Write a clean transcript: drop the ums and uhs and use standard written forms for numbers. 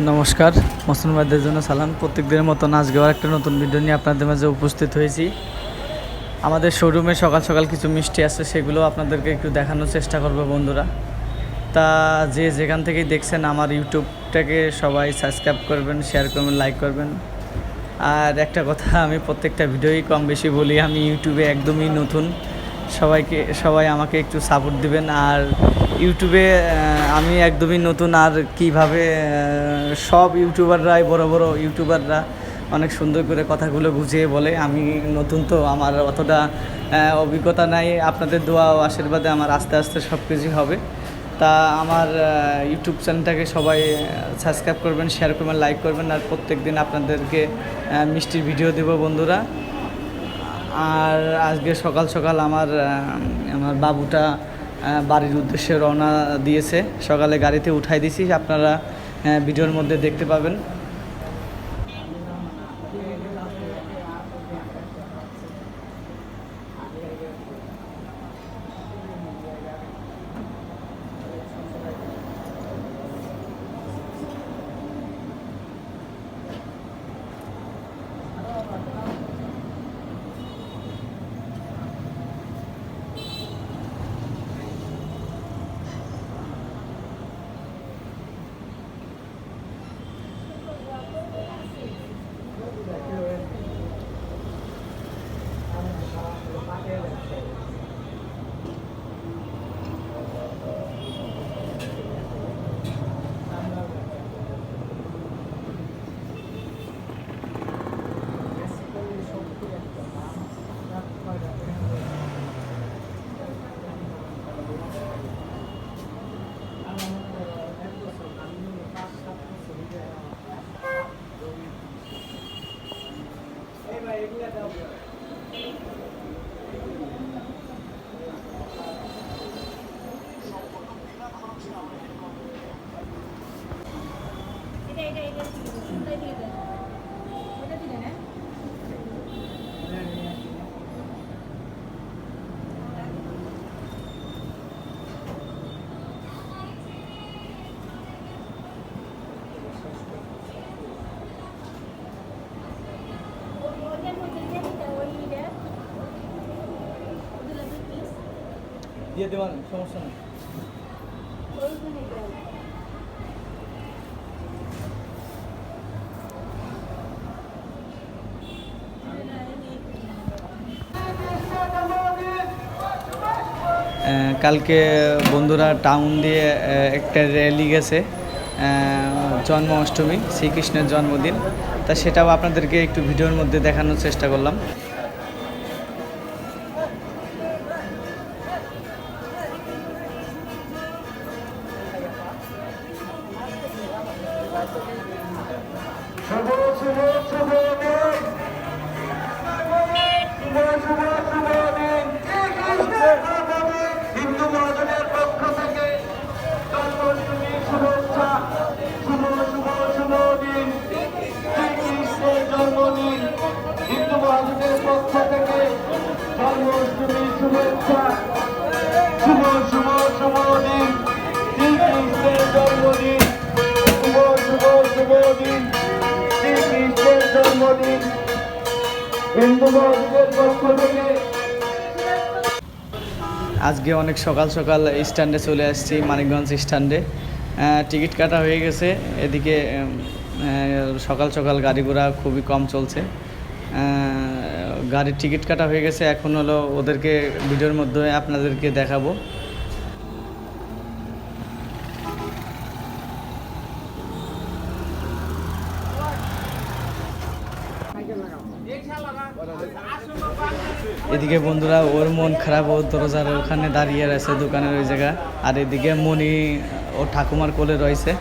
নমস্কার, মুসলমানদের জন্য সালাম। প্রত্যেকদিনের মতো নাচ গাওয়ার একটা নতুন ভিডিও নিয়ে আপনাদের মাঝে উপস্থিত হয়েছি। আমাদের শোরুমে সকাল সকাল কিছু মিষ্টি আছে, সেগুলো আপনাদেরকে একটু দেখানোর চেষ্টা করবো বন্ধুরা। তা যে যেখান থেকেই দেখছেন আমার ইউটিউবটাকে সবাই সাবস্ক্রাইব করবেন, শেয়ার করবেন, লাইক করবেন। আর একটা কথা আমি প্রত্যেকটা ভিডিওই কম বেশি বলি, আমি ইউটিউবে একদমই নতুন। সবাই আমাকে একটু সাপোর্ট দিবেন। আর ইউটিউবে আমি একদমই নতুন। আর কিভাবে সব ইউটিউবাররাই বড় বড় ইউটিউবাররা অনেক সুন্দর করে কথাগুলো বুঝিয়ে বলে, আমি নতুন তো আমার অতটা অভিজ্ঞতা নাই। আপনাদের দোয়া ও আশীর্বাদে আমার আস্তে আস্তে সব কিছুই হবে। তা আমার ইউটিউব চ্যানেলটাকে সবাই সাবস্ক্রাইব করবেন, শেয়ার করবেন, লাইক করবেন। আর প্রত্যেক দিন আপনাদেরকে মিষ্টির ভিডিও দেব বন্ধুরা। আর আজকে সকাল সকাল আমার বাবুটা বাড়ির উদ্দেশ্যে রওনা দিয়েছে। সকালে গাড়িতে উঠাই দিছি, আপনারা ভিডিওর মধ্যে দেখতে পাবেন। দিয়ে দেওয়ার সমস্যা নেই। কালকে বন্ধুরা টাউন দিয়ে একটা র্যালি গেছে, জন্মাষ্টমী, শ্রীকৃষ্ণের জন্মদিন। তা সেটাও আপনাদেরকে একটু ভিডিওর মধ্যে দেখানোর চেষ্টা করলাম। হিন্দু মহাজনের পক্ষ থেকে জন্মাষ্টমীর শুভেচ্ছা। শুভ শুভ শুভ দিন, শ্রীকৃষ্ণের জন্মদিন। হিন্দু মহাজনের পক্ষ থেকে জন্মাষ্টমীর শুভেচ্ছা। শুভ শুভ শুভ দিন, শ্রীকৃষ্ণের জন্মদিন। শুভ শুভ শুভ দিন, শ্রীকৃষ্ণের জন্মদিন। হিন্দু মহাজনের পক্ষ থেকে। আজকে অনেক সকাল সকাল স্ট্যান্ডে চলে আসছি, মানিকগঞ্জ স্ট্যান্ডে। টিকিট কাটা হয়ে গেছে। এদিকে সকাল সকাল গাড়ি ঘোড়া খুবই কম চলছে। গাড়ির টিকিট কাটা হয়ে গেছে, এখন হলো ওদেরকে ভিডিওর মধ্যে আপনাদেরকে দেখাবো। এদিকে বন্ধুরা ওর মন খারাপ, ও দরজার ওখানে দাঁড়িয়ে রয়েছে দোকানের ওই জায়গা। আর এদিকে মনি ও ঠাকুমার কোলে রয়েছে।